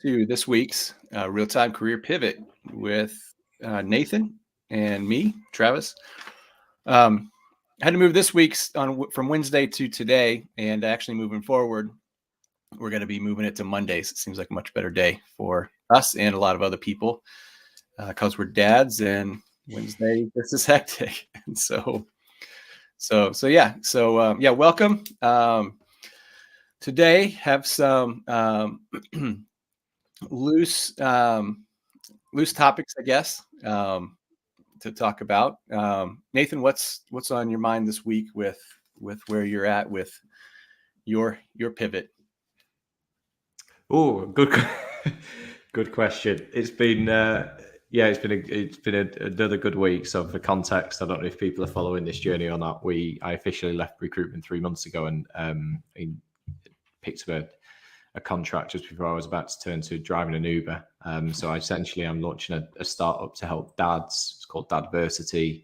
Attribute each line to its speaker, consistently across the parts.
Speaker 1: to this week's Real-Time Career Pivot with Nathan and me, Travis. I had to move this week's from Wednesday to today, and actually moving forward, we're going to be moving it to Mondays. It seems like a much better day for us and a lot of other people because we're dads, and Wednesday this is hectic. And so yeah. So welcome. Today have some loose topics, I guess, to talk about. Nathan, what's on your mind this week with where you're at with your pivot?
Speaker 2: Oh, good question. It's been another good week. So for context, I don't know if people are following this journey or not. I officially left recruitment 3 months ago and picked up a contract just before I was about to turn to driving an Uber. So I'm launching a startup to help dads. It's called Dadversity.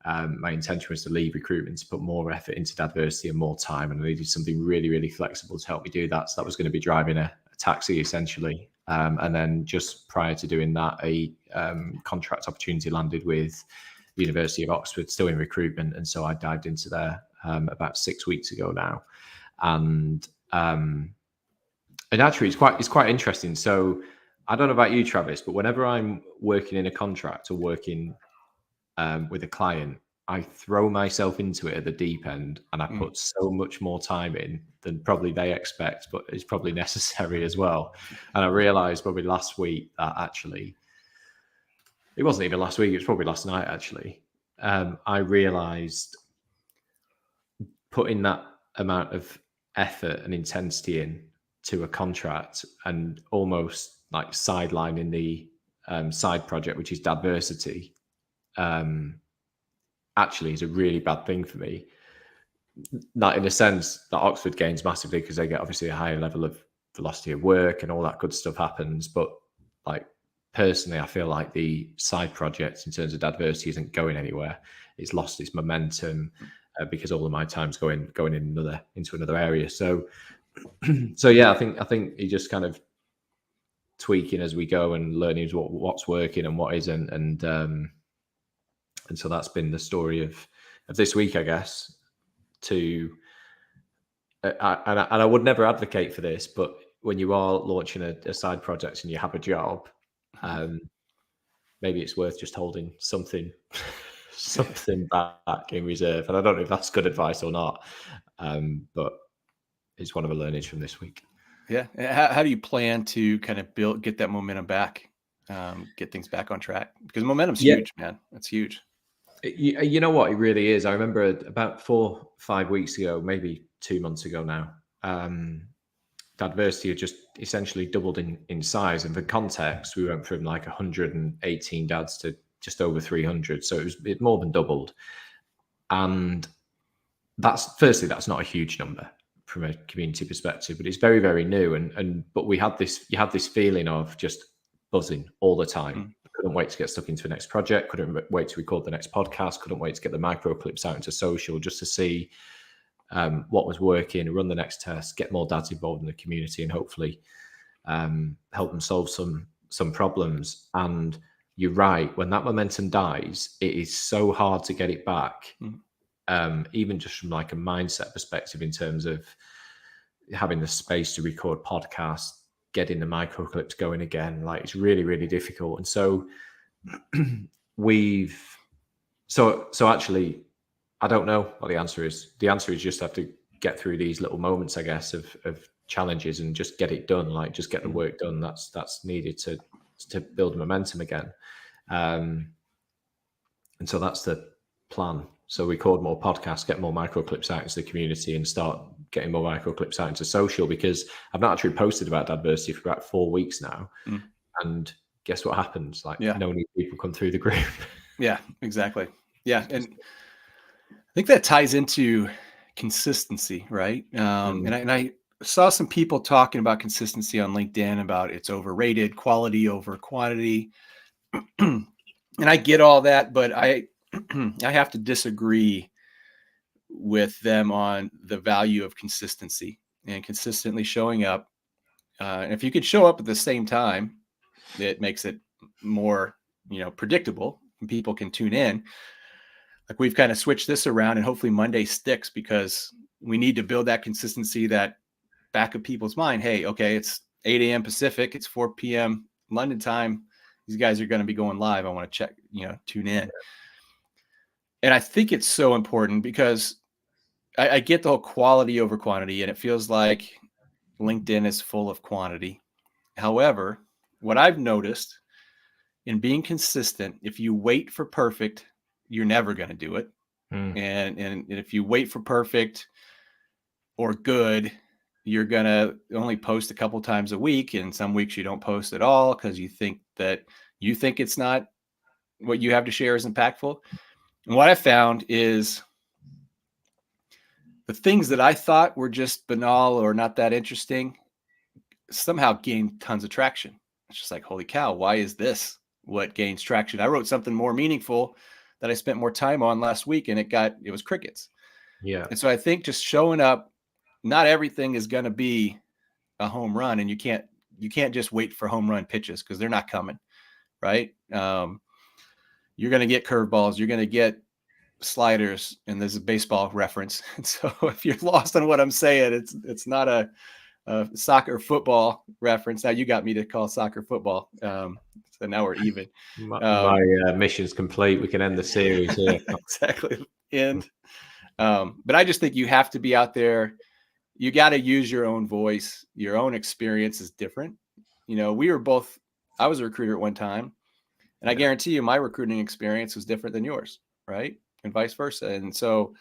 Speaker 2: My intention was to leave recruitment to put more effort into Dadversity and more time, and I needed something really, really flexible to help me do that. So that was going to be driving a taxi essentially. And then just prior to doing that, a contract opportunity landed with the University of Oxford, still in recruitment, and so I dived into there about 6 weeks ago now, and actually it's quite interesting. So I don't know about you, Travis, but whenever I'm working in a contract or working with a client, I throw myself into it at the deep end, and I put so much more time in than probably they expect, but it's probably necessary as well. And I realized probably last week that actually, it wasn't even last week, it was probably last night actually. I realized putting that amount of effort and intensity in to a contract and almost like sidelining the side project, which is Dadversity, actually is a really bad thing for me. Not in a sense that Oxford gains massively because they get obviously a higher level of velocity of work and all that good stuff happens. But like personally, I feel like the side project in terms of Dadversity isn't going anywhere. It's lost its momentum because all of my time's going into another area. So yeah, I think you just kind of tweaking as we go and learning what's working and what isn't, and so that's been the story of this week, I guess. And I would never advocate for this, but when you are launching a side project and you have a job, maybe it's worth just holding something back in reserve. And I don't know if that's good advice or not, but it's one of the learnings from this week.
Speaker 1: Yeah. How do you plan to kind of get that momentum back, get things back on track? Because momentum's huge, man. It's huge.
Speaker 2: You know what? It really is. I remember about 4-5 weeks ago, maybe 2 months ago now, Dadversity had just essentially doubled in size. And for context, we went from like 118 dads to just over 300. So it more than doubled. And that's not a huge number from a community perspective, but it's very, very new. But you had this feeling of just buzzing all the time. Couldn't wait to get stuck into the next project. Couldn't wait to record the next podcast. Couldn't wait to get the micro clips out into social just to see what was working, run the next test, get more dads involved in the community, and hopefully help them solve some problems. And you're right, when that momentum dies, it is so hard to get it back, even just from like a mindset perspective in terms of having the space to record podcasts, getting the micro clips going again. Like it's really, really difficult. And so so actually, I don't know what the answer is. The answer is just have to get through these little moments, I guess, of challenges and just get it done. Like just get the work done that's needed to build momentum again. And so that's the plan. So record more podcasts, get more micro clips out into the community, and start getting more micro clips out into social, because I've not actually posted about Dadversity for about 4 weeks now. And guess what happens? Like no new people come through the group.
Speaker 1: Yeah, exactly. Yeah. And I think that ties into consistency, right? And I saw some people talking about consistency on LinkedIn, about it's overrated, quality over quantity. And I get all that, but I have to disagree with them on the value of consistency and consistently showing up And if you could show up at the same time, it makes it more, predictable, and people can tune in. Like, we've kind of switched this around, and hopefully Monday sticks, because we need to build that consistency, that back of people's mind. Hey, okay, it's 8 a.m. Pacific, it's 4 p.m. London time. These guys are going to be going live. I want to check, tune in. And I think it's so important, because I get the whole quality over quantity, and it feels like LinkedIn is full of quantity. However, what I've noticed in being consistent, if you wait for perfect, you're never going to do it. And if you wait for perfect or good, you're going to only post a couple times a week. And some weeks you don't post at all, because you think it's not, what you have to share is impactful. And what I found is, the things that I thought were just banal or not that interesting somehow gained tons of traction. It's just like, holy cow, why is this what gains traction? I wrote something more meaningful that I spent more time on last week, and it was crickets.
Speaker 2: Yeah.
Speaker 1: And so I think just showing up, not everything is going to be a home run, and you can't just wait for home run pitches, because they're not coming, right? You're going to get curveballs, you're going to get sliders, and there's a baseball reference. And so if you're lost on what I'm saying, it's not a soccer football reference. Now you got me to call soccer football. So now we're even.
Speaker 2: My mission's complete. We can end the series here.
Speaker 1: Exactly. But I just think you have to be out there. You got to use your own voice. Your own experience is different. I was a recruiter at one time, and I guarantee you my recruiting experience was different than yours, right? And vice versa. And so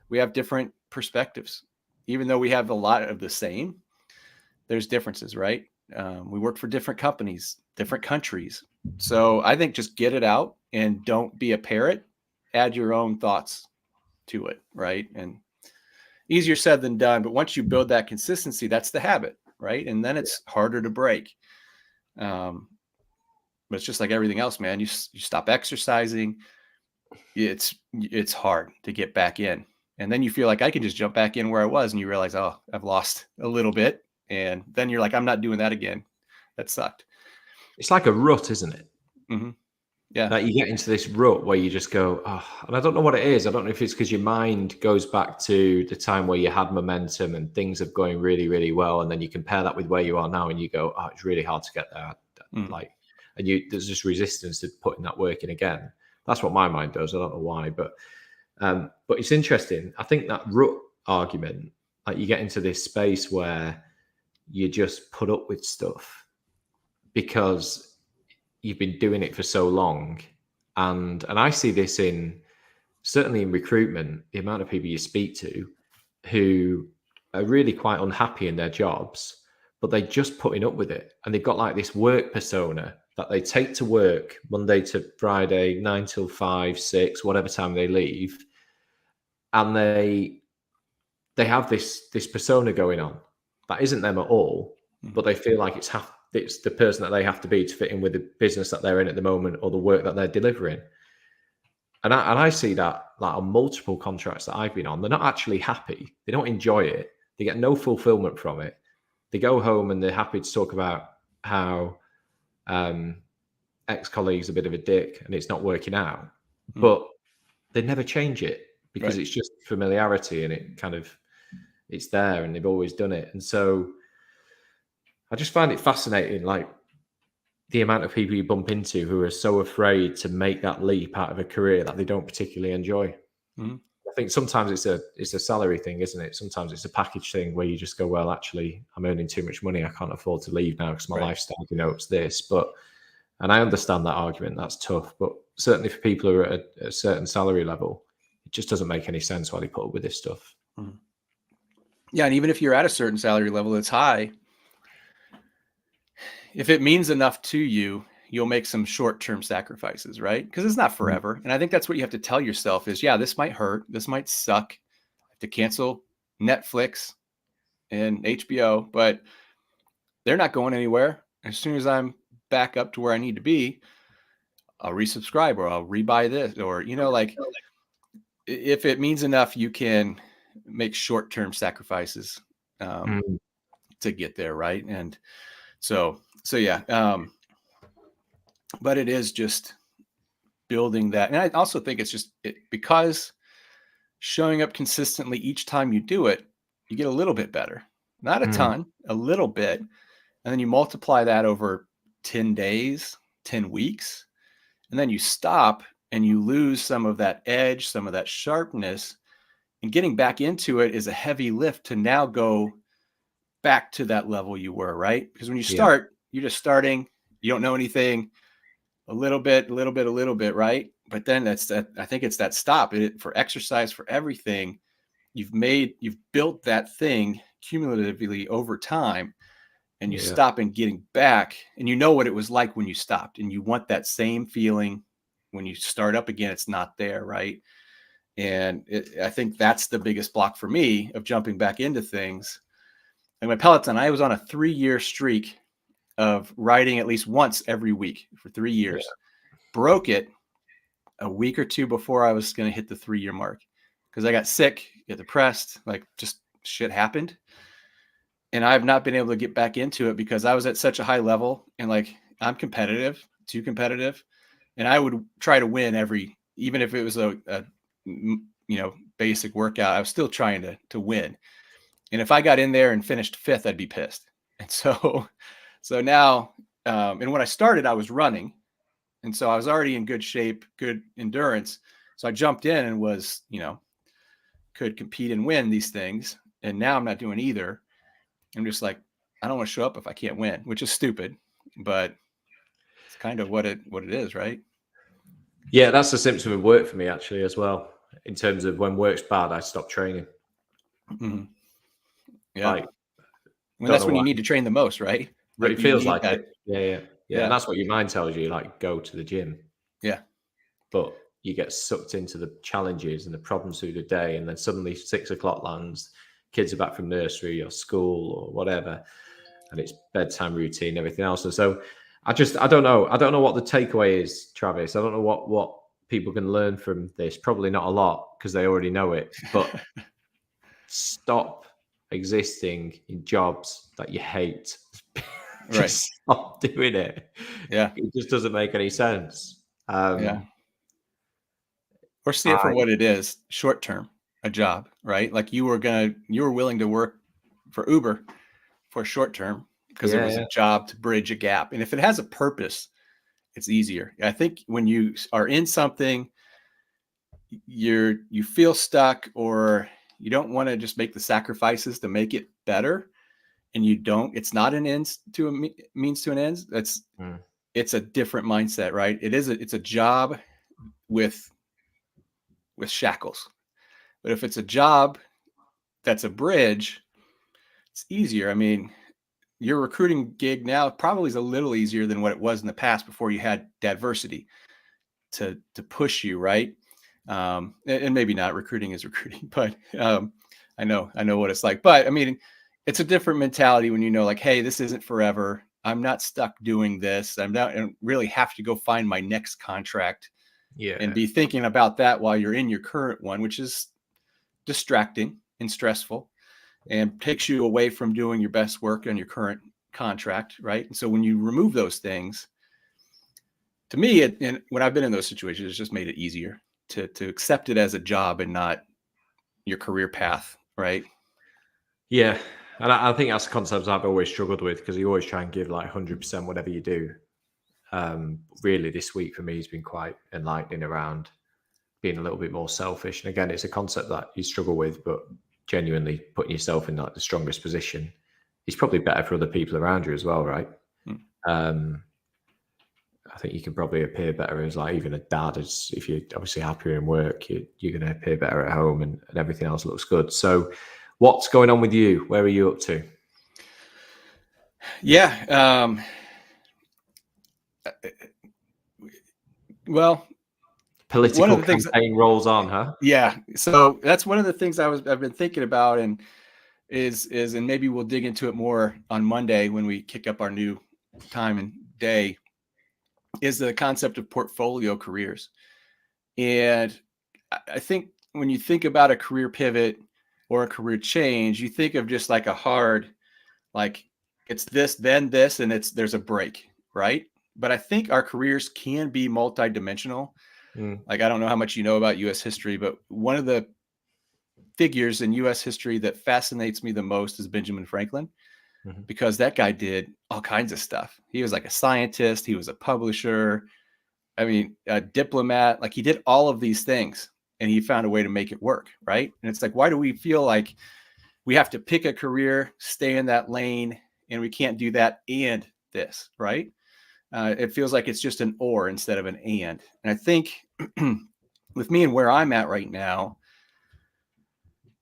Speaker 1: we have different perspectives. Even though we have a lot of the same, there's differences, right? We work for different companies, different countries. So I think just get it out and don't be a parrot. Add your own thoughts to it, right? And easier said than done. But once you build that consistency, that's the habit, right? And then it's harder to break. But it's just like everything else, man. You stop exercising, it's hard to get back in. And then you feel like I can just jump back in where I was, and you realize, oh, I've lost a little bit. And then you're like, I'm not doing that again. That sucked.
Speaker 2: It's like a rut, isn't it?
Speaker 1: Mm-hmm. Yeah.
Speaker 2: Like, you get into this rut where you just go, oh, and I don't know what it is. I don't know if it's because your mind goes back to the time where you had momentum and things are going really, really well. And then you compare that with where you are now, and you go, oh, it's really hard to get there. Like, and there's just resistance to putting that work in again. That's what my mind does. I don't know why, but it's interesting. I think that rut argument, like, you get into this space where you just put up with stuff because you've been doing it for so long. And I see this certainly in recruitment, the amount of people you speak to who are really quite unhappy in their jobs, but they're just putting up with it. And they've got like this work persona that they take to work Monday to Friday, 9 till 5, 6, whatever time they leave. And they have this persona going on that isn't them at all, but they feel like it's the person that they have to be to fit in with the business that they're in at the moment, or the work that they're delivering. And I see that, like, on multiple contracts that I've been on. They're not actually happy. They don't enjoy it. They get no fulfillment from it. They go home and they're happy to talk about how ex-colleague's a bit of a dick and it's not working out. But they never change it, because it's just familiarity, and it's there, and they've always done it. And so I just find it fascinating, like, the amount of people you bump into who are so afraid to make that leap out of a career that they don't particularly enjoy. I think sometimes it's a salary thing, isn't it? Sometimes it's a package thing where you just go, well, actually, I'm earning too much money. I can't afford to leave now because my lifestyle denotes this. And I understand that argument. That's tough. But certainly for people who are at a certain salary level, it just doesn't make any sense why they put up with this stuff.
Speaker 1: Yeah. And even if you're at a certain salary level that's high, if it means enough to you, you'll make some short-term sacrifices, right? Because it's not forever. And I think that's what you have to tell yourself is, yeah, this might hurt. This might suck. I have to cancel Netflix and HBO, but they're not going anywhere. As soon as I'm back up to where I need to be, I'll resubscribe, or I'll rebuy this, or, like, if it means enough, you can make short-term sacrifices to get there, right? And So yeah. But it is just building that. And I also think it's just because showing up consistently each time you do it, you get a little bit better, not a
Speaker 2: Mm.
Speaker 1: ton, a little bit. And then you multiply that over 10 days, 10 weeks, and then you stop and you lose some of that edge, some of that sharpness. And getting back into it is a heavy lift to now go back to that level you were, right? Because when you
Speaker 2: Yeah.
Speaker 1: start, you're just starting, you don't know anything, a little bit, a little bit, a little bit, right? But then that's that. I think it's that stop. For exercise, for everything, you've built that thing cumulatively over time, and you
Speaker 2: Yeah.
Speaker 1: stop and getting back, and you know what it was like when you stopped, and you want that same feeling when you start up again. It's not there, right? And I think that's the biggest block for me of jumping back into things. Like my Peloton, I was on a 3-year streak of riding at least once every week for 3 years. Broke it a week or two before I was going to hit the 3-year mark because I got sick, get depressed, like just shit happened. And I've not been able to get back into it because I was at such a high level, and like I'm competitive, too competitive. And I would try to win even if it was a basic workout, I was still trying to win. And if I got in there and finished fifth, I'd be pissed. And so now, and when I started, I was running. And so I was already in good shape, good endurance. So I jumped in and could compete and win these things. And now I'm not doing either. I'm just like, I don't want to show up if I can't win, which is stupid, but it's kind of what it is, right?
Speaker 2: Yeah, that's a symptom of work for me actually as well. In terms of when work's bad, I stop training.
Speaker 1: Mm-hmm. Yeah.
Speaker 2: Like,
Speaker 1: When
Speaker 2: don't
Speaker 1: that's
Speaker 2: know
Speaker 1: when you
Speaker 2: why,
Speaker 1: need to train the most, right?
Speaker 2: but
Speaker 1: Like
Speaker 2: it
Speaker 1: you
Speaker 2: feels
Speaker 1: need
Speaker 2: like
Speaker 1: that.
Speaker 2: it. Yeah. And
Speaker 1: Yeah.
Speaker 2: that's what your mind tells you, like go to the gym.
Speaker 1: Yeah.
Speaker 2: But you get sucked into the challenges and the problems through the day, and then suddenly 6 o'clock lands, kids are back from nursery or school or whatever, and it's bedtime routine, everything else. And so I don't know. I don't know what the takeaway is, Travis. I don't know what people can learn from this. Probably not a lot because they already know it. But stop existing in jobs that you hate.
Speaker 1: Right.
Speaker 2: Just stop doing it.
Speaker 1: Yeah.
Speaker 2: It just doesn't make any sense.
Speaker 1: Yeah. Or see it for
Speaker 2: I
Speaker 1: what it is, short term, a job, right? Like you were willing to work for Uber for short term because it was a
Speaker 2: yeah,
Speaker 1: job to bridge a gap. And if it has a purpose, it's easier. I think when you are in something, you feel stuck, or you don't want to just make the sacrifices to make it better, and it's not an ends to a means to an end.
Speaker 2: Mm.
Speaker 1: It's a different mindset, right? It's a job with shackles. But if it's a job that's a bridge, it's easier. I mean, your recruiting gig now probably is a little easier than what it was in the past before you had diversity to push you, right? And maybe not. Recruiting is recruiting, but I know what it's like. But I mean, it's a different mentality when you know, like, hey, this isn't forever. I'm not stuck doing this. I don't really have to go find my next contract and
Speaker 2: Yeah.
Speaker 1: be thinking about that while you're in your current one, which is distracting and stressful and takes you away from doing your best work on your current contract, right? And so when you remove those things, to me, and when I've been in those situations, it's just made it easier to accept it as a job and not your career path, right?
Speaker 2: Yeah. And I think that's a concept I've always struggled with because you always try and give like 100% whatever you do. Really, this week for me has been quite enlightening around being a little bit more selfish. And again, it's a concept that you struggle with, but genuinely putting yourself in like the strongest position is probably better for other people around you as well, right?
Speaker 1: Hmm.
Speaker 2: I think you can probably appear better as like even a dad, as if you're obviously happier in work, you're going to appear better at home, and everything else looks good. So what's going on with you? Where are you up to?
Speaker 1: Yeah. Well, one of
Speaker 2: Political
Speaker 1: the things,
Speaker 2: campaign rolls on, huh?
Speaker 1: yeah. So that's one of the things I've been thinking about, and and maybe we'll dig into it more on Monday when we kick up our new time and day, is the concept of portfolio careers. And I think when you think about a career pivot or a career change, you think of just like a hard, like it's this, then this, and there's a break, right? But I think our careers can be multidimensional. Like, I don't know how much you know about U.S. history, but one of the figures in U.S. history that fascinates me the most is Benjamin Franklin, because that guy did all kinds of stuff. He was like a scientist. He was a publisher. I mean, a diplomat. Like, he did all of these things, and he found a way to make it work, right? And it's like, why do we feel like we have to pick a career, stay in that lane, and we can't do that and this, right? It feels like it's just an or instead of an and. And I think with me and where I'm at right now,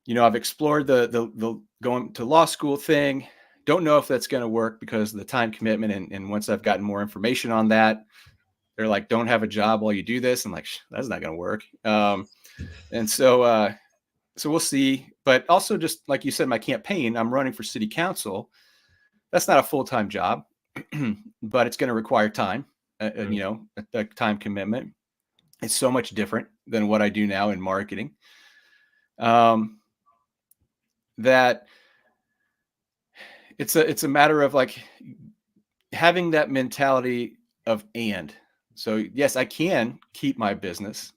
Speaker 1: I've explored the going to law school thing. Don't know if that's going to work because of the time commitment. And once I've gotten more information on that, they're like, don't have a job while you do this. I'm like, that's not going to work. And so we'll see. But also, just like you said, my campaign, I'm running for city council. That's not a full-time job, but it's going to require time, a time commitment. It's so much different than what I do now in marketing. That it's a matter of like having that mentality of and. So yes, I can keep my business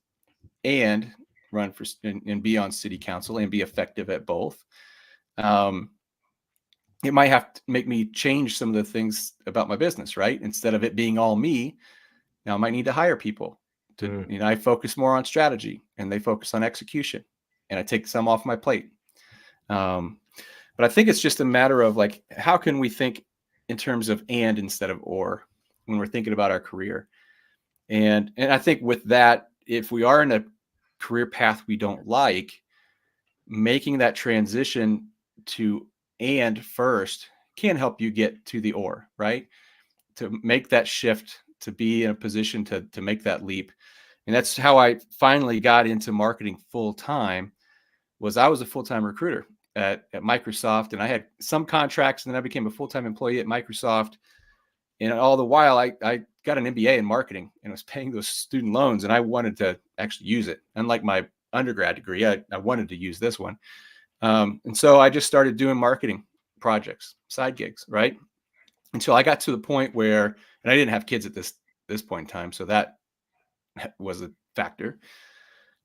Speaker 1: and run for and be on city council and be effective at both. It might have to make me change some of the things about my business, right? Instead of it being all me, now I might need to hire people to, I focus more on strategy and they focus on execution, and I take some off my plate. But I think it's just a matter of like, how can we think in terms of and instead of or when we're thinking about our career? And I think with that, if we are in a career path we don't like, making that transition to and first can help you get to the or, right? To make that shift, to be in a position to make that leap. And that's how I finally got into marketing full time. Was I was a full-time recruiter at Microsoft, and I had some contracts, and then I became a full-time employee at Microsoft. And all the while, I got an MBA in marketing and was paying those student loans, and I wanted to actually use it. Unlike my undergrad degree, I wanted to use this one. And so I just started doing marketing projects, side gigs, right? Until I got to the point where, and I didn't have kids at this point in time, so that was a factor,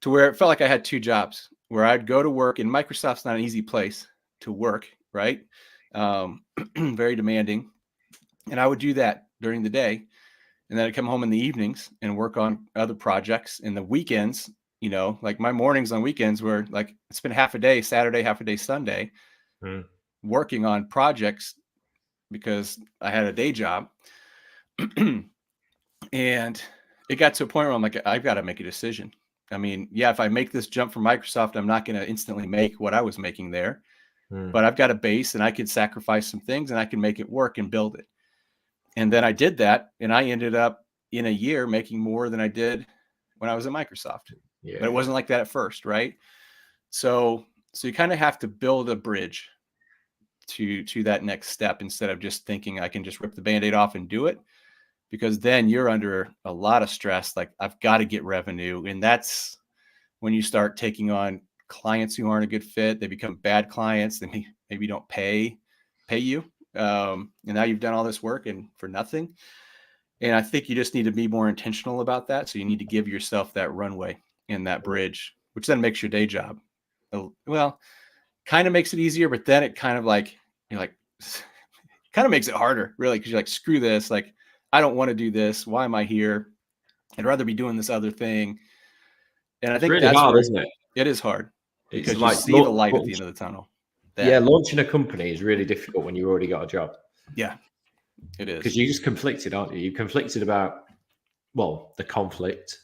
Speaker 1: to where it felt like I had two jobs, where I'd go to work, and Microsoft's not an easy place to work, right? Very demanding. And I would do that during the day. And then I'd come home in the evenings and work on other projects. In the weekends, like my mornings on weekends were like, I spent half a day Saturday, half a day Sunday, working on projects because I had a day job. And it got to a point where I'm like, I've got to make a decision. I mean, yeah, if I make this jump from Microsoft, I'm not going to instantly make what I was making there, but I've got a base and I can sacrifice some things and I can make it work and build it. And then I did that, and I ended up in a year making more than I did when I was at Microsoft. Yeah. But it wasn't like that at first, right? So you kind of have to build a bridge to that next step instead of just thinking I can just rip the Band-Aid off and do it, because then you're under a lot of stress. Like, I've got to get revenue, and that's when you start taking on clients who aren't a good fit. They become bad clients. They maybe don't pay you. And now you've done all this work and for nothing. And I think you just need to be more intentional about that. So you need to give yourself that runway and that bridge, which then makes your day job, well, kind of makes it easier, but then it kind of like, kind of makes it harder, really. Cause you're like, screw this. Like, I don't want to do this. Why am I here? I'd rather be doing this other thing. And I think
Speaker 2: really that's hard, isn't it?
Speaker 1: It is hard because
Speaker 2: it's
Speaker 1: you see the light at the end of the tunnel.
Speaker 2: Yeah, launching a company is really difficult when you've already got a job.
Speaker 1: Yeah, it is.
Speaker 2: Because you're just conflicted, aren't you? You're conflicted about, well, the conflict.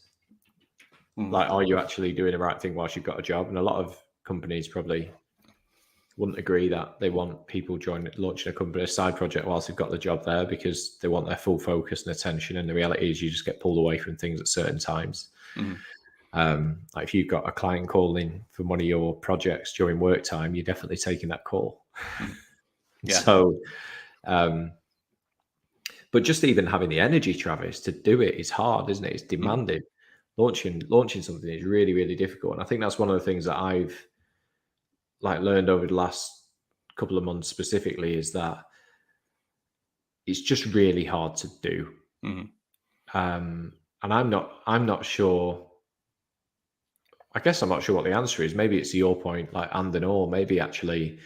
Speaker 2: Like, are you actually doing the right thing whilst you've got a job? And a lot of companies probably wouldn't agree that they want people launching a company, a side project, whilst they've got the job there, because they want their full focus and attention. And the reality is you just get pulled away from things at certain times. Like, if you've got a client calling from one of your projects during work time, you're definitely taking that call. Yeah. So, but just even having the energy, Travis, to do it is hard, isn't it? It's demanding. Launching something is really, really difficult. And I think that's one of the things that I've learned over the last couple of months specifically, is that it's just really hard to do. And I'm not sure. I guess I'm not sure what the answer is. Maybe it's your point, like and or. Maybe actually,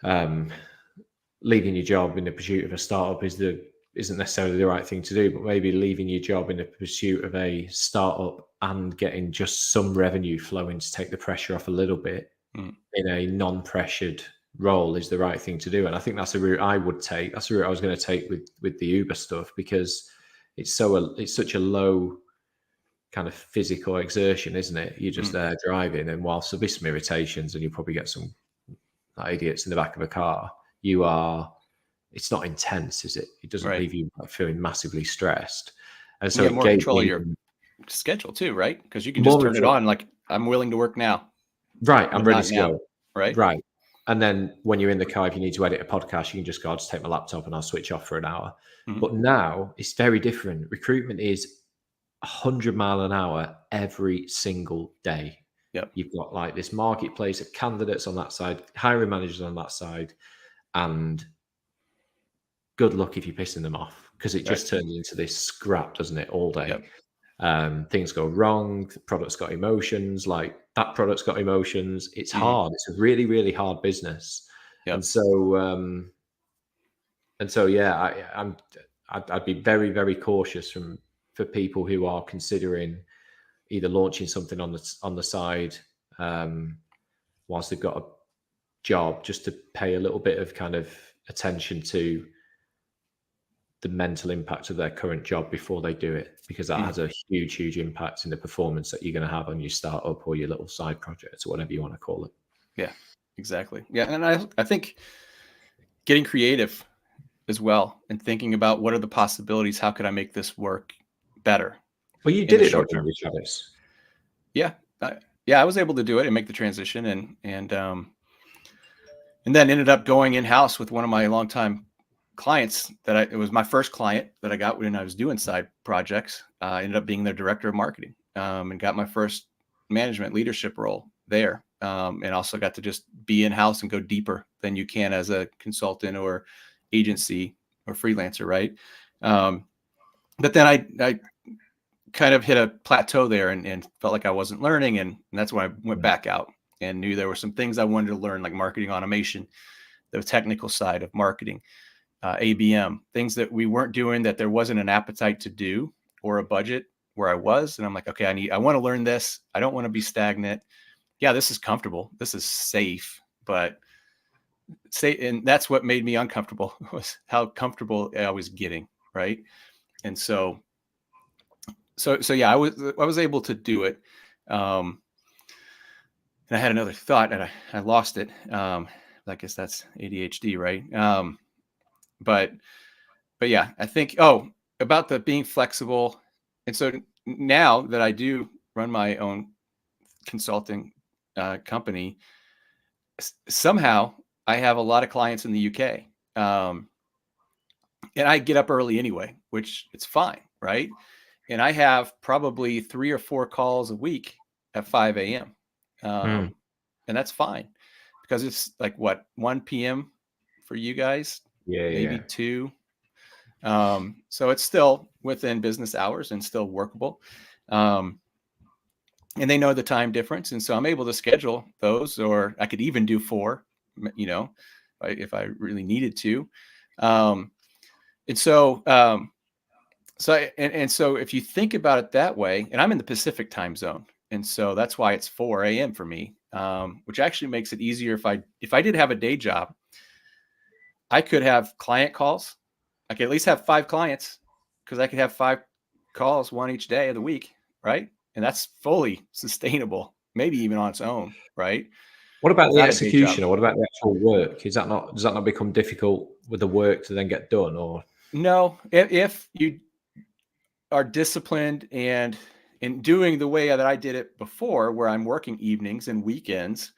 Speaker 2: leaving your job in the pursuit of a startup isn't necessarily the right thing to do. But maybe leaving your job in the pursuit of a startup and getting just some revenue flowing to take the pressure off a little bit in a non-pressured role is the right thing to do. And I think that's a route I would take. That's a route I was going to take with the Uber stuff, because it's such a low kind of physical exertion, isn't it? You're just there driving, and whilst there'll be some irritations and you'll probably get some idiots in the back of a car, it's not intense, is it? It doesn't leave you feeling massively stressed. And so
Speaker 1: you get more control of your schedule too, right? Because you can just turn it on like, I'm willing to work now.
Speaker 2: Right, I'm ready to go.
Speaker 1: Right.
Speaker 2: And then when you're in the car, if you need to edit a podcast, you can just go, I'll just take my laptop and I'll switch off for an hour. But now it's very different. Recruitment is 100 miles an hour every single day.
Speaker 1: Yep.
Speaker 2: You've got like this marketplace of candidates on that side, hiring managers on that side, and good luck if you're pissing them off, because it just turns into this scrap, doesn't it, all day?
Speaker 1: Yep.
Speaker 2: Things go wrong. The product's got emotions. Like that product's got emotions. It's hard. It's a really, really hard business. Yep. And so, yeah, I'd be very, very cautious for people who are considering either launching something on the side whilst they've got a job, just to pay a little bit of kind of attention to the mental impact of their current job before they do it, because that has a huge, huge impact in the performance that you're going to have on your startup or your little side project or whatever you want to call it.
Speaker 1: Yeah, exactly. Yeah. And I think getting creative as well and thinking about what are the possibilities, how could I make this work better?
Speaker 2: Well, you did it short term, Travis.
Speaker 1: Yeah. I was able to do it and make the transition, and then ended up going in-house with one of my longtime clients it was my first client that I got when I was doing side projects. I ended up being their director of marketing, and got my first management leadership role there. And also got to just be in-house and go deeper than you can as a consultant or agency or freelancer. Right. But then I kind of hit a plateau there and felt like I wasn't learning. And that's when I went back out and knew there were some things I wanted to learn, like marketing automation, the technical side of marketing, ABM, things that we weren't doing, that there wasn't an appetite to do or a budget where I was. And I'm like, okay, I want to learn this. I don't want to be stagnant. Yeah, this is comfortable. This is safe, and that's what made me uncomfortable, was how comfortable I was getting. Right. And so yeah, I was able to do it. And I had another thought and I lost it. I guess that's ADHD, right? But yeah, I think, about the being flexible. And so now that I do run my own consulting company, somehow I have a lot of clients in the UK. And I get up early anyway, which it's fine. Right. And I have probably 3 or 4 calls a week at 5 a.m. And that's fine, because it's like 1 p.m. for you guys, maybe 2. So it's still within business hours and still workable. And they know the time difference. And so I'm able to schedule those, or I could even do 4, if I really needed to. And so if you think about it that way, and I'm in the Pacific time zone, and so that's why it's 4 a.m. for me, which actually makes it easier. If I did have a day job, I could have client calls. I could at least have 5 clients, because I could have 5 calls, 1 each day of the week, right? And that's fully sustainable, maybe even on its own, right?
Speaker 2: What about the execution, or what about the actual work? Does that not become difficult with the work to then get done? Or
Speaker 1: no, if you are disciplined and in doing the way that I did it before, where I'm working evenings and weekends,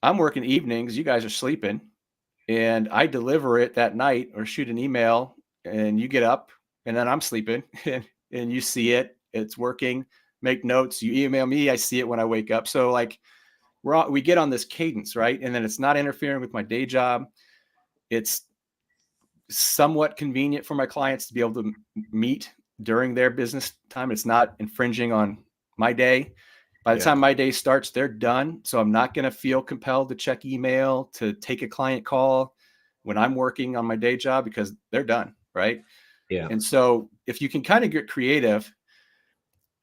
Speaker 1: I'm working evenings, you guys are sleeping, and I deliver it that night or shoot an email, and you get up, and then I'm sleeping and you see it, it's working, make notes, you email me, I see it when I wake up. So like we get on this cadence, right? And then it's not interfering with my day job. It's somewhat convenient for my clients to be able to meet during their business time. It's not infringing on my day. By the time my day starts, they're done. So I'm not going to feel compelled to check email, to take a client call when I'm working on my day job, because they're done. Right.
Speaker 2: Yeah.
Speaker 1: And so if you can kind of get creative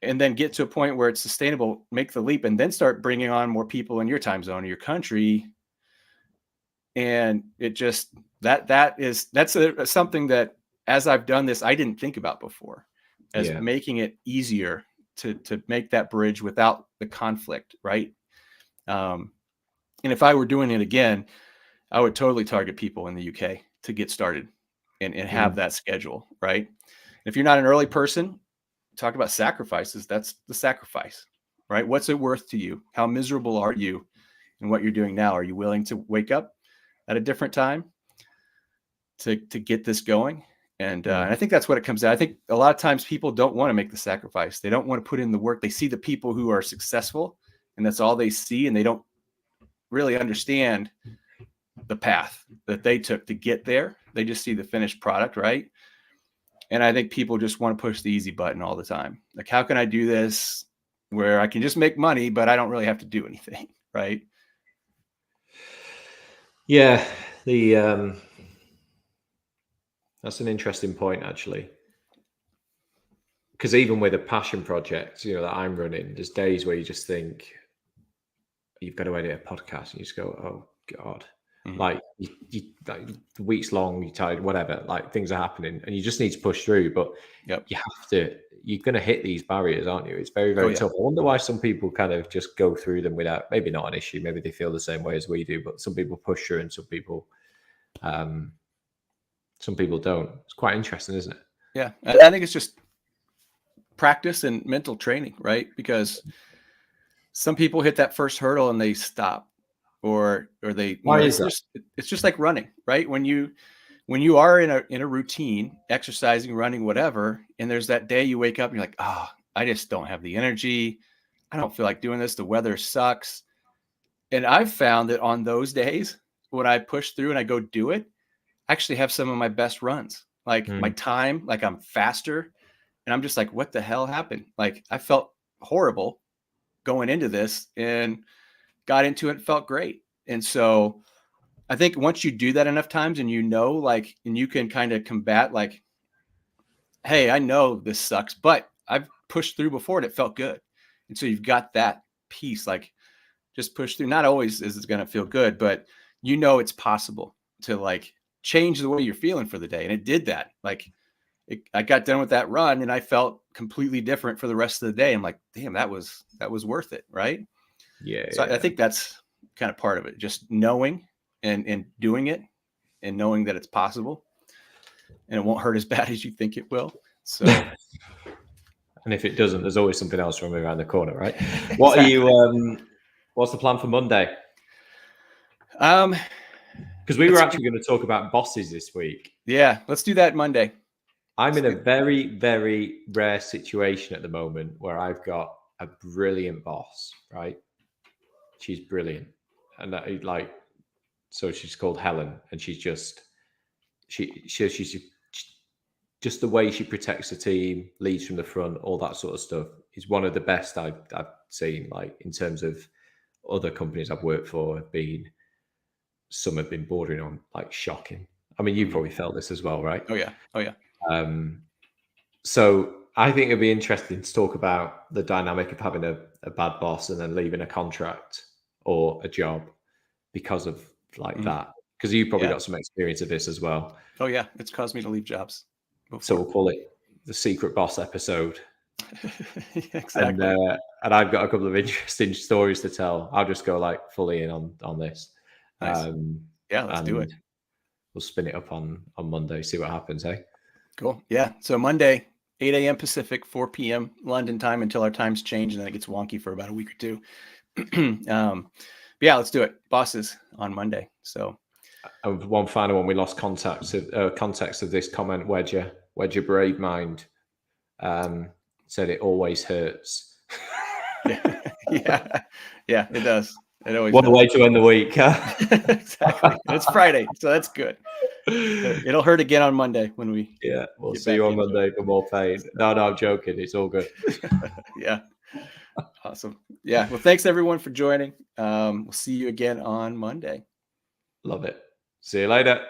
Speaker 1: and then get to a point where it's sustainable, make the leap, and then start bringing on more people in your time zone, your country. And it just, that's something that, as I've done this, I didn't think about before, as making it easier to make that bridge without the conflict. Right. And if I were doing it again, I would totally target people in the UK to get started and have that schedule. Right. If you're not an early person, talk about sacrifices. That's the sacrifice, right? What's it worth to you? How miserable are you in what you're doing now? Are you willing to wake up at a different time to get this going? And I think that's what it comes down. I think a lot of times people don't want to make the sacrifice. They don't want to put in the work. They see the people who are successful, and that's all they see. And they don't really understand the path that they took to get there. They just see the finished product, right? And I think people just want to push the easy button all the time. Like, how can I do this where I can just make money, but I don't really have to do anything, right?
Speaker 2: Yeah, that's an interesting point, actually. Because even with a passion project, that I'm running, there's days where you just think you've got to edit a podcast, and you just go, "Oh God." Like, like weeks long, you're tired, whatever, like things are happening and you just need to push through. But you're going to hit these barriers, aren't you? It's very, very tough. I wonder why some people kind of just go through them without, maybe not an issue. Maybe they feel the same way as we do, but some people push through and some people don't. It's quite interesting, isn't it?
Speaker 1: Yeah. I think it's just practice and mental training, right? Because some people hit that first hurdle and they stop. Or they, it's just like running, right? When you are in a routine, exercising, running, whatever, and there's that day you wake up and you're like, oh, I just don't have the energy. I don't feel like doing this. The weather sucks. And I've found that on those days when I push through and I go do it, I actually have some of my best runs. Like my time, like I'm faster. And I'm just like, what the hell happened? Like, I felt horrible going into this and got into it, felt great. And so I think once you do that enough times and like, and you can kind of combat like, hey, I know this sucks, but I've pushed through before and it felt good. And so you've got that piece, like, just push through. Not always is it going to feel good, but it's possible to like change the way you're feeling for the day. And it did that. Like, I got done with that run and I felt completely different for the rest of the day. I'm like, damn, that was worth it. Right.
Speaker 2: Yeah.
Speaker 1: So I think that's kind of part of it. Just knowing and doing it and knowing that it's possible and it won't hurt as bad as you think it will. So,
Speaker 2: and if it doesn't, there's always something else running around the corner, right? What are you, what's the plan for Monday? Because we were actually going to talk about bosses this week.
Speaker 1: Yeah, let's do that Monday.
Speaker 2: I'm in a very, very rare situation at the moment where I've got a brilliant boss, right? She's brilliant. And so she's called Helen, and she's just, she's just the way she protects the team, leads from the front, all that sort of stuff is one of the best I've seen. Like, in terms of other companies I've worked for, some have been bordering on like shocking. I mean, you probably felt this as well, right?
Speaker 1: Oh yeah.
Speaker 2: So I think it'd be interesting to talk about the dynamic of having a bad boss and then leaving a contract or a job because of that. Because you probably got some experience of this as well.
Speaker 1: Oh yeah, it's caused me to leave jobs before.
Speaker 2: So we'll call it the secret boss episode.
Speaker 1: Exactly.
Speaker 2: And I've got a couple of interesting stories to tell. I'll just go like fully in on this.
Speaker 1: Nice. Yeah, let's do it.
Speaker 2: We'll spin it up on Monday, see what happens, eh?
Speaker 1: Cool. Yeah. So Monday, 8 a.m. Pacific, 4 p.m. London time, until our times change, and then it gets wonky for about a week or two. Yeah, let's do it. Bosses on Monday. So
Speaker 2: one final one. We lost context of this comment. Where'd your brave mind said it always hurts.
Speaker 1: Yeah, it does. It always
Speaker 2: what
Speaker 1: does.
Speaker 2: a way to end the week.
Speaker 1: Exactly. It's Friday, so that's good. It'll hurt again on Monday when we.
Speaker 2: Yeah, we'll
Speaker 1: get
Speaker 2: see
Speaker 1: back
Speaker 2: you on
Speaker 1: into it.
Speaker 2: Monday for more pain. No, I'm joking. It's all good.
Speaker 1: Yeah. Awesome. Yeah. Well, thanks everyone for joining. We'll see you again on Monday.
Speaker 2: Love it. See you later.